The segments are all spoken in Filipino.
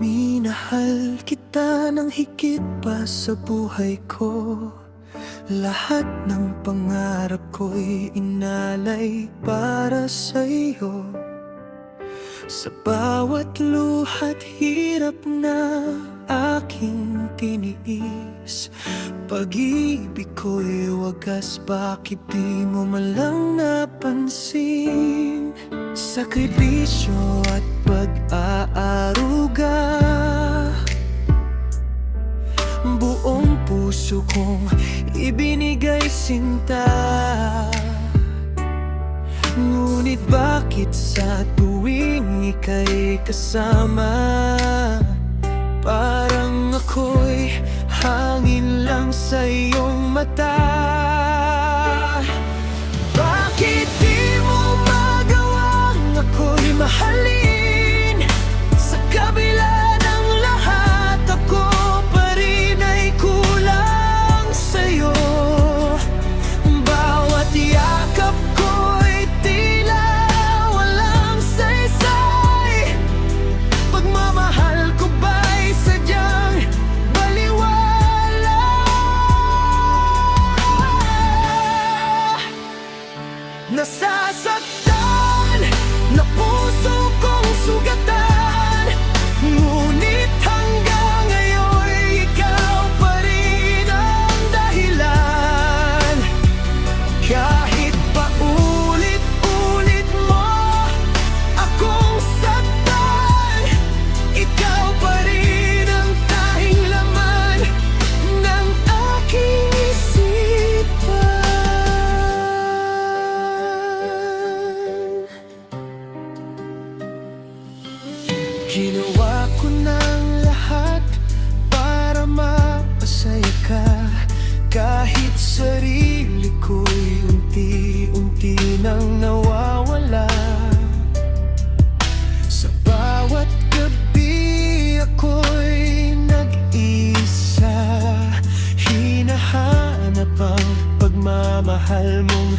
Minahal kita ng higit pa sa buhay ko. Lahat ng pangarap ko'y inalay para sa iyo. Sa bawat luha't hirap na aking tiniis, pag-ibig ko'y wagas, bakit di mo man lang napansin? Sakripisyo at pag-aaruga, buong puso kong ibinigay sinta. Ngunit bakit sa tuwing ika'y kasama, parang ako'y hangin lang sa iyong mata? Bakit di mo magawang ako'y mahalin? Sa kabila ng lahat, ako pa rin ay kulang sa'yo. Bawat yakap ko'y tila walang saysay. Pagmamahal ko ba'y sadyang baliwala? Nasasaktan na puso kong sugatan, ngunit hanggang ngayon ikaw pa rin ang dahilan. Kahit pa ulit-ulit mo akong saktan, ikaw pa rin ang tanging laman ng aking isipan. Ginawa ko ng lahat para mapasaya ka, kahit sarili ko'y unti-unti nang nawawala. Sa bawat gabi ako'y nag-isa, hinahanap ang pagmamahal mong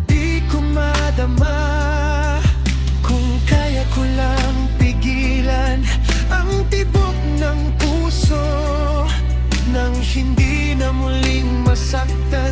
di ko madama. Kung kaya ko lang pigilan ang tibok ng puso, nang hindi na muling masaktan.